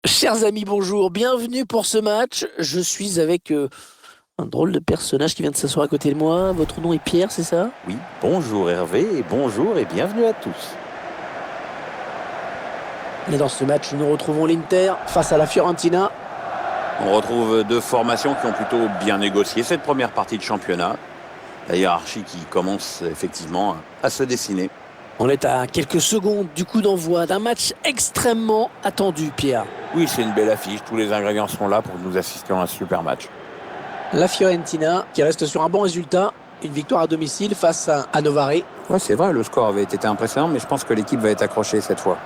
Chers amis, bonjour, bienvenue pour ce match. Je suis avec un drôle de personnage qui vient de s'asseoir à côté de moi. Votre nom est Pierre, c'est ça? Oui, bonjour Hervé, et bonjour et bienvenue à tous. Et dans ce match, nous retrouvons l'Inter face à la Fiorentina. On retrouve deux formations qui ont plutôt bien négocié cette première partie de championnat. La hiérarchie qui commence effectivement à se dessiner. On est à quelques secondes du coup d'envoi d'un match extrêmement attendu, Pierre. Oui, c'est une belle affiche, tous les ingrédients sont là pour que nous assistions à un super match. La Fiorentina qui reste sur un bon résultat, une victoire à domicile face à Novare. Ouais, c'est vrai, le score avait été impressionnant, mais je pense que l'équipe va être accrochée cette fois.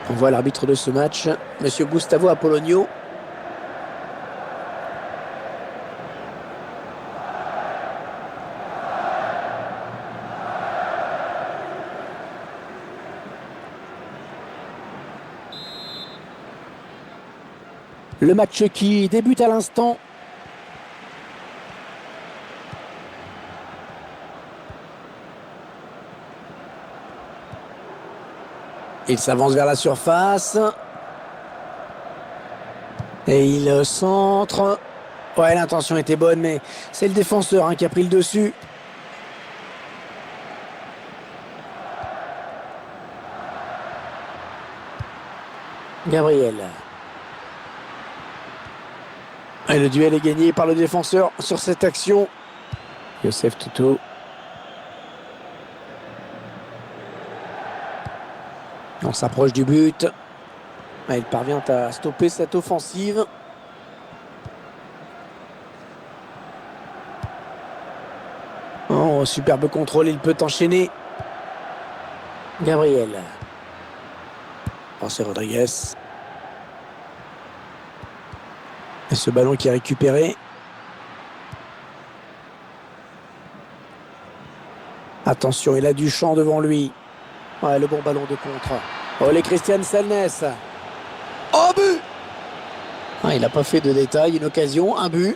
On voit l'arbitre de ce match, Monsieur Gustavo Apollonio. Le match qui débute à l'instant. Il s'avance vers la surface. Et il centre. Ouais, l'intention était bonne, mais c'est le défenseur qui a pris le dessus. Gabriel. Et le duel est gagné par le défenseur sur cette action. Youssef Touto. On s'approche du but. Il parvient à stopper cette offensive. Oh, superbe contrôle, il peut enchaîner. Gabriel. Oh, c'est Rodriguez. Et ce ballon qui est récupéré. Attention, il a du champ devant lui. Ouais, le bon ballon de contre. Oh, les Christian Salnes. Oh, but! Il n'a pas fait de détails, une occasion, un but.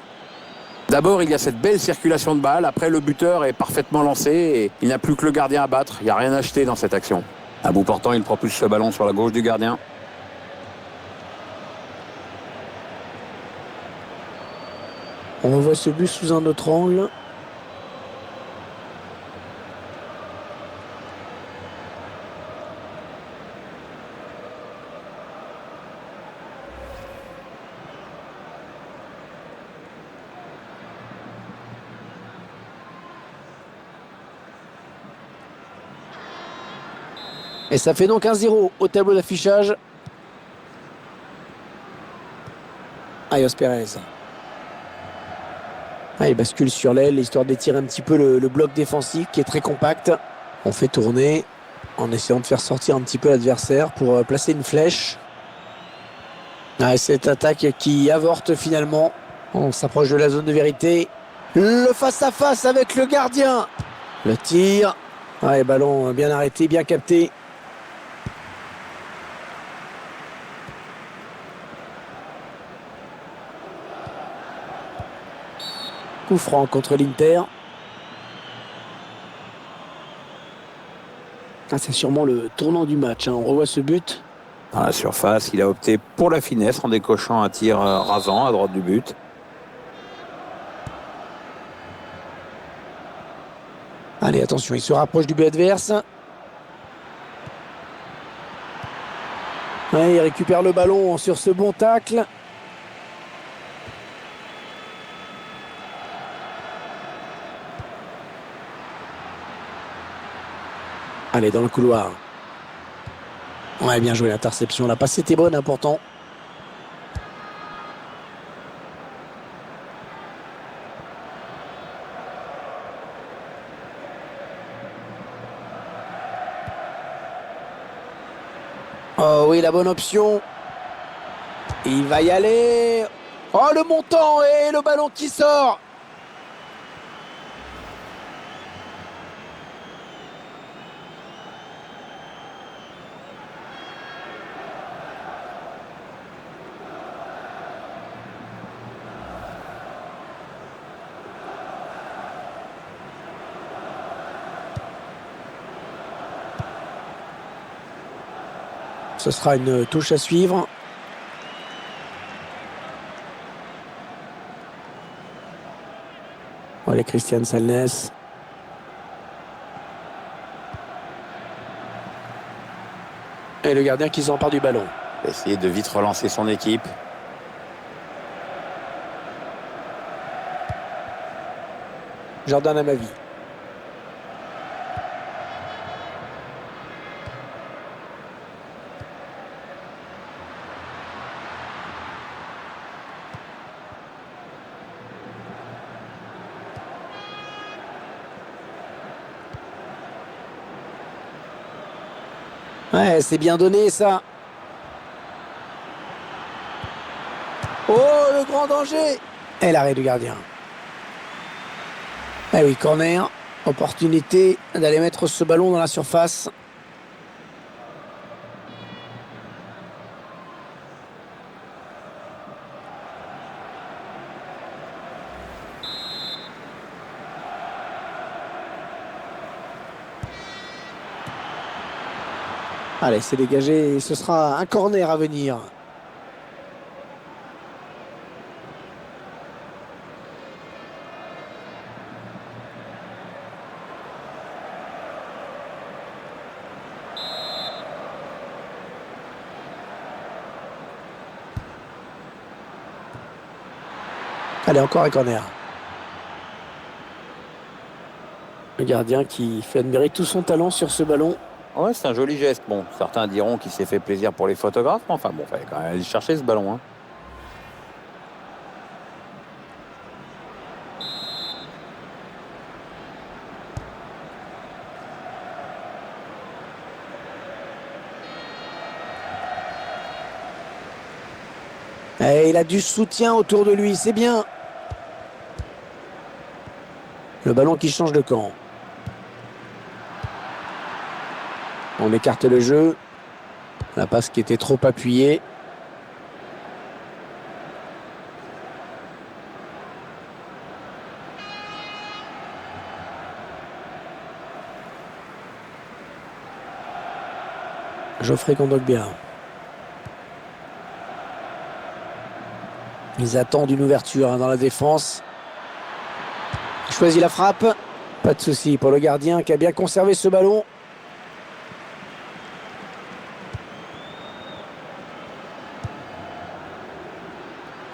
D'abord, il y a cette belle circulation de balle. Après, le buteur est parfaitement lancé et il n'a plus que le gardien à battre. Il n'y a rien à acheter dans cette action. À bout portant, il propulse ce ballon sur la gauche du gardien. On revoit ce but sous un autre angle. Et ça fait donc 1-0 au tableau d'affichage. Ayos Perez. Il bascule sur l'aile, histoire d'étirer un petit peu le bloc défensif qui est très compact. On fait tourner en essayant de faire sortir un petit peu l'adversaire pour placer une flèche. Cette attaque qui avorte finalement. On s'approche de la zone de vérité. Le face-à-face avec le gardien. Le tir. Ballon bien arrêté, bien capté. Coup franc contre l'Inter. C'est sûrement le tournant du match. On revoit ce but. Dans la surface, il a opté pour la finesse en décochant un tir rasant à droite du but. Allez, attention, il se rapproche du but adverse. Ouais, il récupère le ballon sur ce bon tacle. Allez, dans le couloir. Ouais, bien joué l'interception. La passe était bonne, pourtant. Oh oui, la bonne option. Il va y aller. Oh, le montant et le ballon qui sort. Ce sera une touche à suivre. Allez, Christian Salnes. Et le gardien qui s'empare du ballon. Essayer de vite relancer son équipe. Jordan Amavi. Ouais, c'est bien donné ça. Oh, le grand danger. Et l'arrêt du gardien. Eh oui, corner. Opportunité d'aller mettre ce ballon dans la surface. Allez, c'est dégagé et ce sera un corner à venir. Allez, encore un corner. Le gardien qui fait admirer tout son talent sur ce ballon. Ouais, c'est un joli geste. Bon, certains diront qu'il s'est fait plaisir pour les photographes. Mais enfin, bon, fallait quand même aller chercher ce ballon. Et il a du soutien autour de lui, c'est bien. Le ballon qui change de camp. On écarte le jeu. La passe qui était trop appuyée. Geoffrey Kondogbia. Ils attendent une ouverture dans la défense. Il choisit la frappe. Pas de souci pour le gardien qui a bien conservé ce ballon.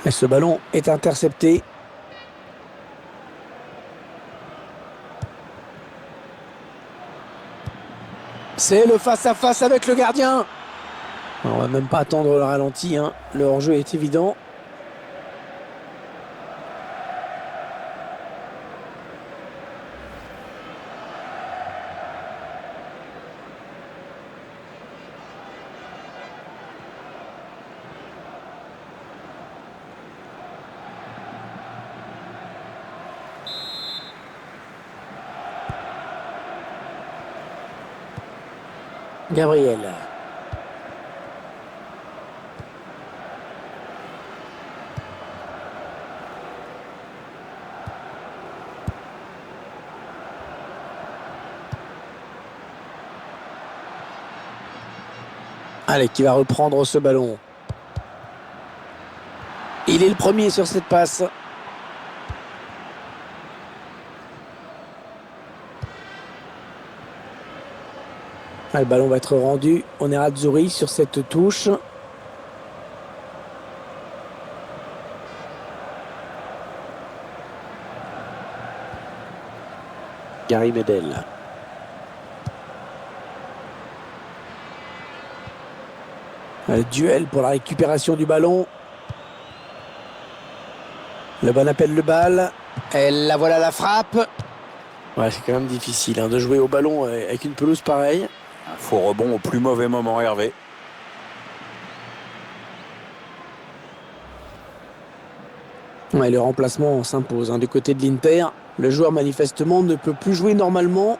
Et ce ballon est intercepté. C'est le face-à-face avec le gardien. On va même pas attendre le ralenti. Le hors-jeu est évident. Gabriel. Allez, qui va reprendre ce ballon. Il est le premier sur cette passe. Le ballon va être rendu. On est Nerazzurri sur cette touche. Gary Medel. Le duel pour la récupération du ballon. Le bon appelle le bal. Et la voilà la frappe. Ouais, c'est quand même difficile de jouer au ballon avec une pelouse pareille. Un faux rebond au plus mauvais moment, Hervé. Ouais, le remplacement s'impose du côté de l'Inter. Le joueur manifestement ne peut plus jouer normalement.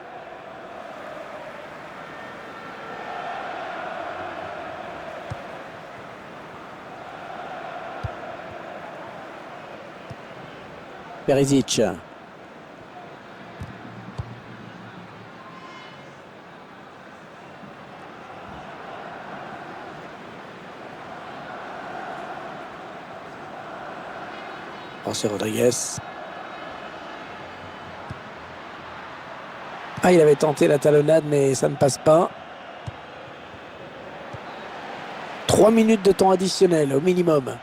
Perisic. C'est Rodriguez. Ah, il avait tenté la talonnade, mais ça ne passe pas. 3 minutes de temps additionnel au minimum.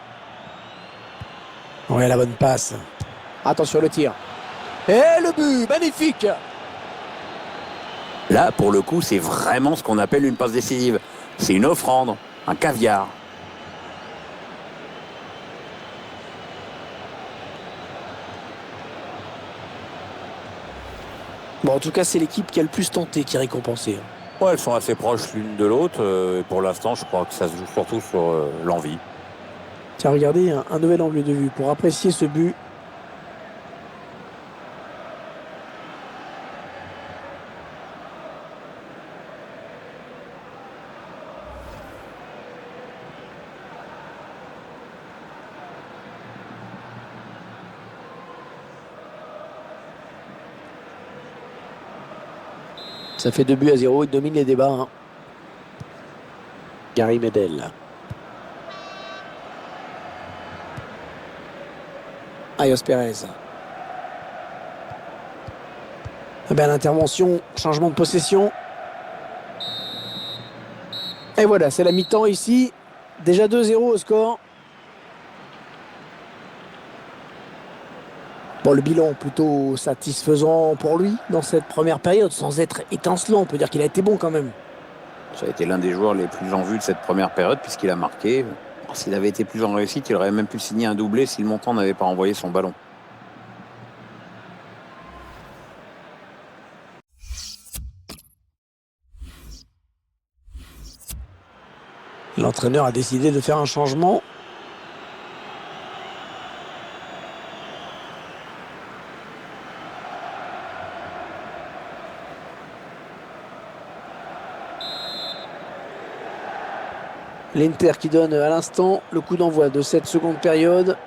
Ouais, la bonne passe. Attention le tir. Et le but, magnifique. Là, pour le coup, c'est vraiment ce qu'on appelle une passe décisive. C'est une offrande, un caviar. Bon, en tout cas, c'est l'équipe qui a le plus tenté qui est récompensée. Ouais, elles sont assez proches l'une de l'autre. Et pour l'instant, je crois que ça se joue surtout sur l'envie. Tiens, regardez, un nouvel angle de vue pour apprécier ce but. Ça fait 2-0, il domine les débats. Gary Medel. Ayos Perez. Belle intervention, changement de possession. Et voilà, c'est la mi-temps ici. Déjà 2-0 au score. Bon, le bilan plutôt satisfaisant pour lui dans cette première période, sans être étincelant. On peut dire qu'il a été bon quand même. Ça a été l'un des joueurs les plus en vue de cette première période puisqu'il a marqué. S'il avait été plus en réussite, il aurait même pu signer un doublé si le montant n'avait pas envoyé son ballon. L'entraîneur a décidé de faire un changement. L'Inter qui donne à l'instant le coup d'envoi de cette seconde période.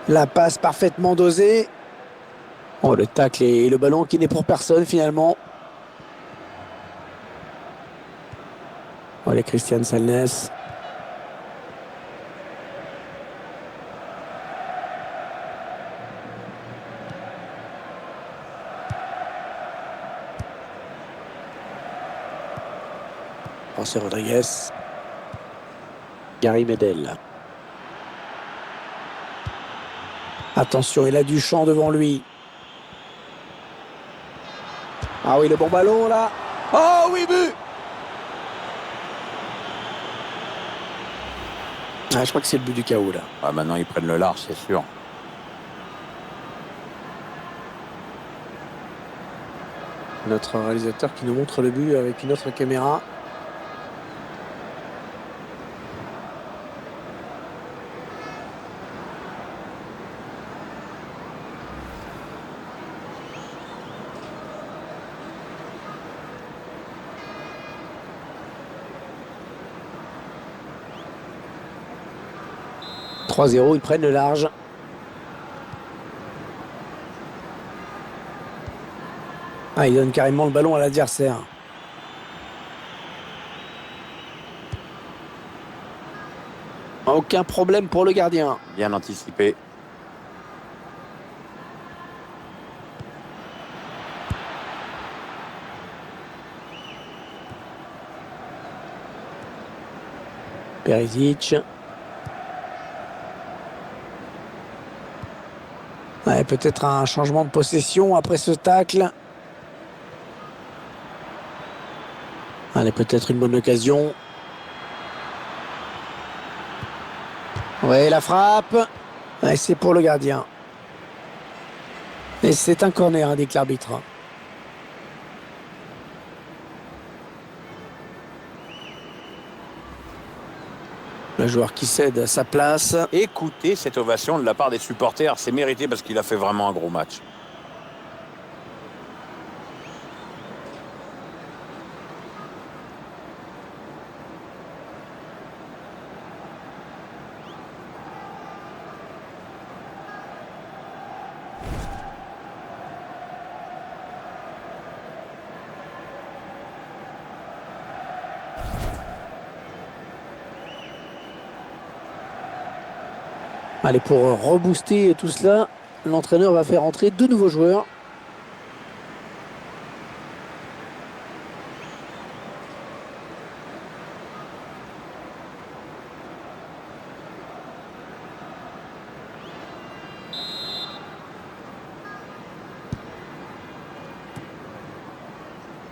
La passe parfaitement dosée. Oh, le tacle et le ballon qui n'est pour personne finalement. Oh, les Christian Salnes. Oh, c'est Rodriguez. Gary Medel. Attention, il a du champ devant lui. Ah oui, le bon ballon là. Oh oui, but. Ah, je crois que c'est le but du chaos là. Ah, maintenant, ils prennent le large, c'est sûr. Notre réalisateur qui nous montre le but avec une autre caméra. « 3-0, ils prennent le large. Ah, il donne carrément le ballon à l'adversaire. Aucun problème pour le gardien. Bien anticipé. Perisic. Ouais, peut-être un changement de possession après ce tacle. Allez, peut-être une bonne occasion. Ouais, la frappe. Ouais, c'est pour le gardien. Et c'est un corner, indique l'arbitre. Le joueur qui cède sa place. Écoutez cette ovation de la part des supporters, c'est mérité parce qu'il a fait vraiment un gros match. Allez, pour rebooster tout cela, l'entraîneur va faire entrer 2 nouveaux joueurs.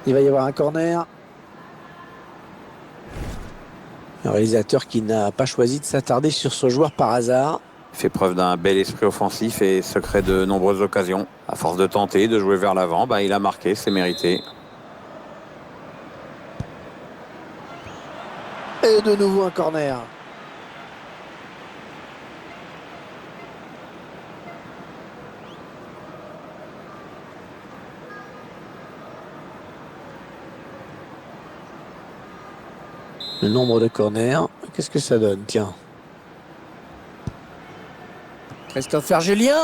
Il va y avoir un corner. Le réalisateur qui n'a pas choisi de s'attarder sur ce joueur par hasard. Il fait preuve d'un bel esprit offensif et se crée de nombreuses occasions. À force de tenter, de jouer vers l'avant, il a marqué, c'est mérité. Et de nouveau un corner. Le nombre de corners, qu'est-ce que ça donne? Tiens. Christopher Julien.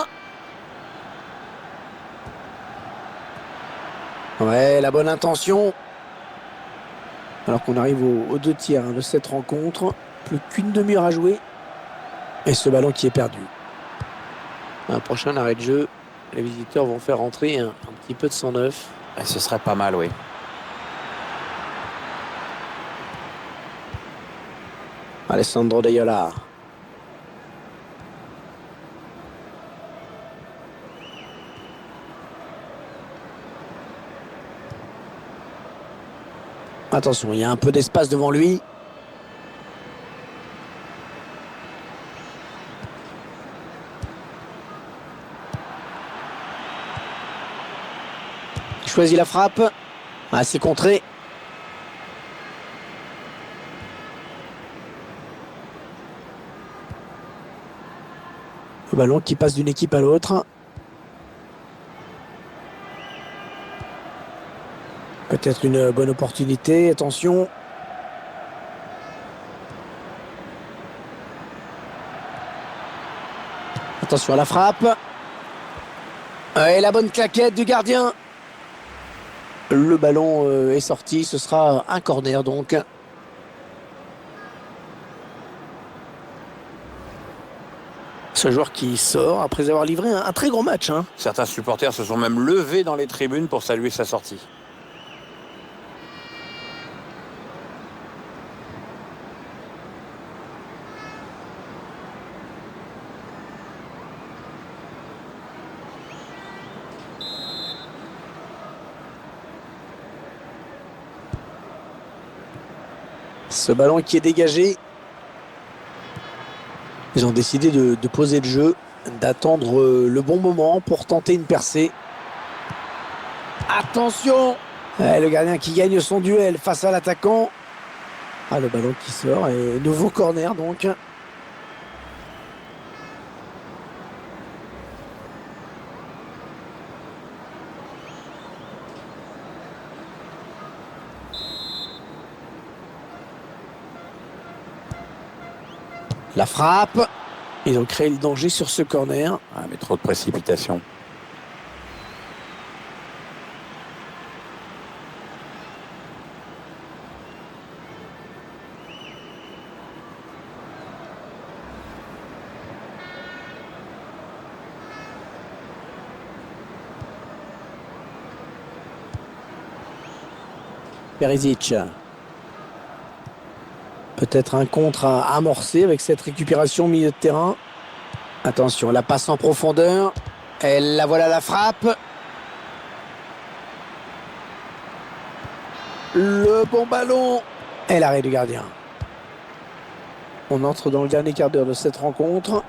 Ouais, la bonne intention. Alors qu'on arrive aux 2 tiers de cette rencontre. Plus qu'une demi-heure à jouer. Et ce ballon qui est perdu. Un prochain arrêt de jeu. Les visiteurs vont faire rentrer un petit peu de sang neuf. Et ce serait pas mal, oui. Alessandro Deiola. Attention, il y a un peu d'espace devant lui. Il choisit la frappe. Ah, c'est contré. Le ballon qui passe d'une équipe à l'autre. Peut-être une bonne opportunité. Attention. Attention à la frappe. Et la bonne claquette du gardien. Le ballon est sorti. Ce sera un corner donc. Ce joueur qui sort après avoir livré un très gros match. Certains supporters se sont même levés dans les tribunes pour saluer sa sortie. Ce ballon qui est dégagé. Ils ont décidé de poser le jeu, d'attendre le bon moment pour tenter une percée. Attention! Le gardien qui gagne son duel face à l'attaquant. Ah, le ballon qui sort et nouveau corner donc. La frappe. Ils ont créé le danger sur ce corner. Ah, mais trop de précipitation. Perisic. Peut-être un contre à amorcer avec cette récupération au milieu de terrain. Attention, la passe en profondeur. Et la voilà la frappe. Le bon ballon. Et l'arrêt du gardien. On entre dans le dernier quart d'heure de cette rencontre.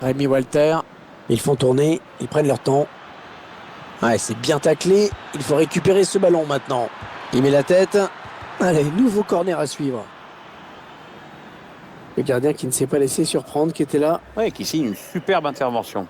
Rémi Walter, ils font tourner, ils prennent leur temps. Ouais, c'est bien taclé, il faut récupérer ce ballon maintenant. Il met la tête. Allez, nouveau corner à suivre. Le gardien qui ne s'est pas laissé surprendre, qui était là. Ouais, qui signe une superbe intervention.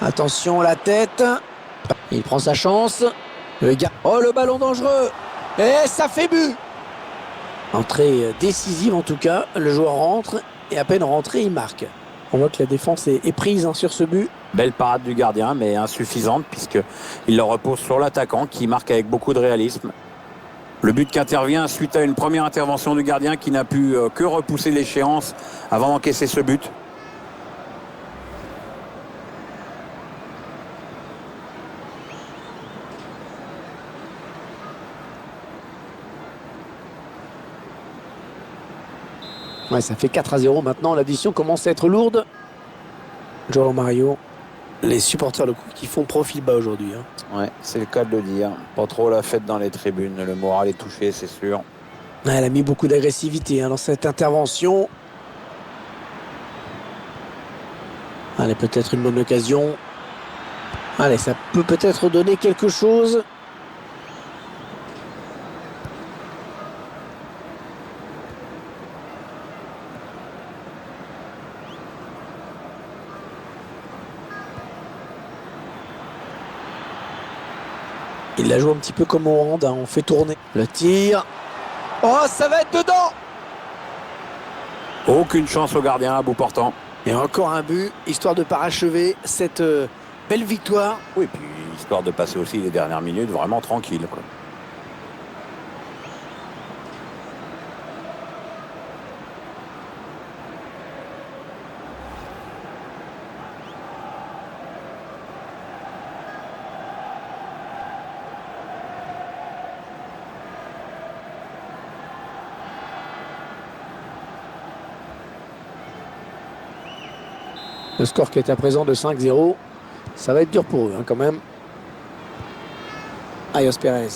Attention, la tête. Il prend sa chance. Le gars. Oh, le ballon dangereux. Et ça fait but. Entrée décisive en tout cas. Le joueur rentre et à peine rentré, il marque. On voit que la défense est prise sur ce but. Belle parade du gardien, mais insuffisante puisqu'il le repose sur l'attaquant qui marque avec beaucoup de réalisme. Le but qui intervient suite à une première intervention du gardien qui n'a pu que repousser l'échéance avant d'encaisser ce but. Ouais, ça fait 4-0 maintenant. L'addition commence à être lourde. João Mario. Les supporters locaux qui font profil bas aujourd'hui. Ouais, c'est le cas de le dire. Pas trop la fête dans les tribunes. Le moral est touché, c'est sûr. Ouais, elle a mis beaucoup d'agressivité dans cette intervention. Allez, peut-être une bonne occasion. Allez, ça peut peut-être donner quelque chose. Il la joue un petit peu comme au hand, on fait tourner. Le tir. Oh, ça va être dedans. Aucune chance au gardien à bout portant. Et encore un but, histoire de parachever cette belle victoire. Oui, puis histoire de passer aussi les dernières minutes vraiment tranquille, quoi. Le score qui est à présent de 5-0. Ça va être dur pour eux quand même. Ayos Pérez.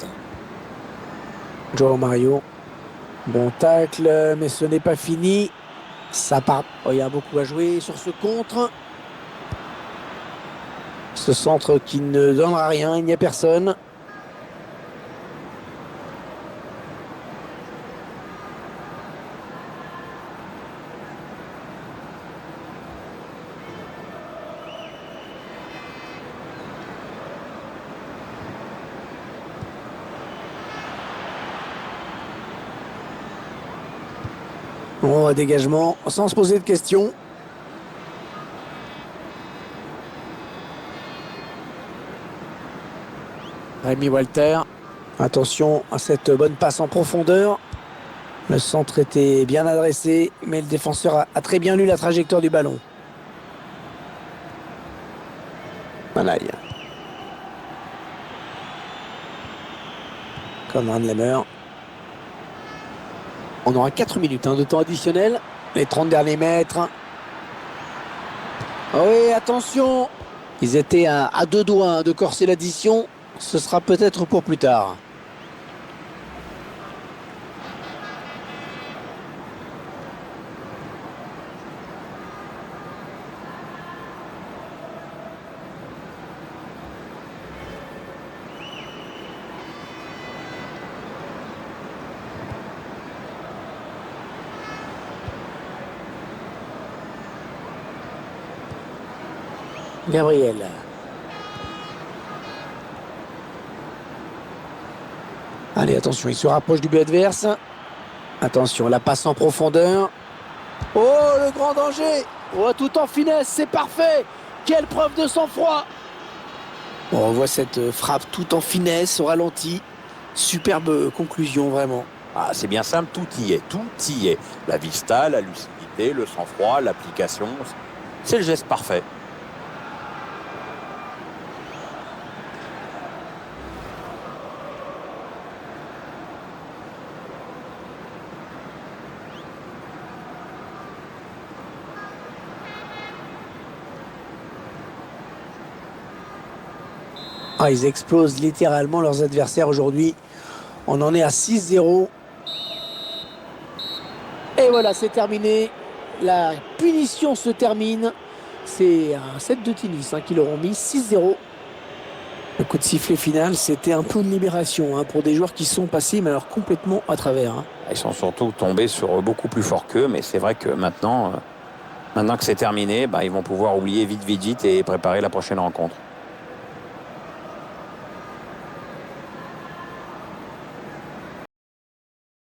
João Mario. Bon tacle, mais ce n'est pas fini. Ça part. Oh, il y a beaucoup à jouer sur ce contre. Ce centre qui ne donnera rien, il n'y a personne. Bon, dégagement, sans se poser de questions. Rémi Walter. Attention à cette bonne passe en profondeur. Le centre était bien adressé, mais le défenseur a très bien lu la trajectoire du ballon. Voilà. Conrad Lemmer. On aura 4 minutes de temps additionnel. Les 30 derniers mètres. Oh oui, attention. Ils étaient à 2 doigts de corser l'addition. Ce sera peut-être pour plus tard. Gabriel. Allez, attention, il se rapproche du but adverse. Attention, la passe en profondeur. Oh, le grand danger. Oh, tout en finesse, c'est parfait. Quelle preuve de sang-froid. On revoit cette frappe tout en finesse, au ralenti. Superbe conclusion, vraiment. Ah, c'est bien simple, tout y est, tout y est. La vista, la lucidité, le sang-froid, l'application, c'est le geste parfait. Ah, ils explosent littéralement leurs adversaires aujourd'hui. On en est à 6-0. Et voilà, c'est terminé. La punition se termine. C'est un set de tennis qui leur ont mis 6-0. Le coup de sifflet final, c'était un peu une libération pour des joueurs qui sont passés, mais alors complètement à travers. Ils sont surtout tombés sur beaucoup plus fort qu'eux, mais c'est vrai que maintenant que c'est terminé, ils vont pouvoir oublier vite et préparer la prochaine rencontre.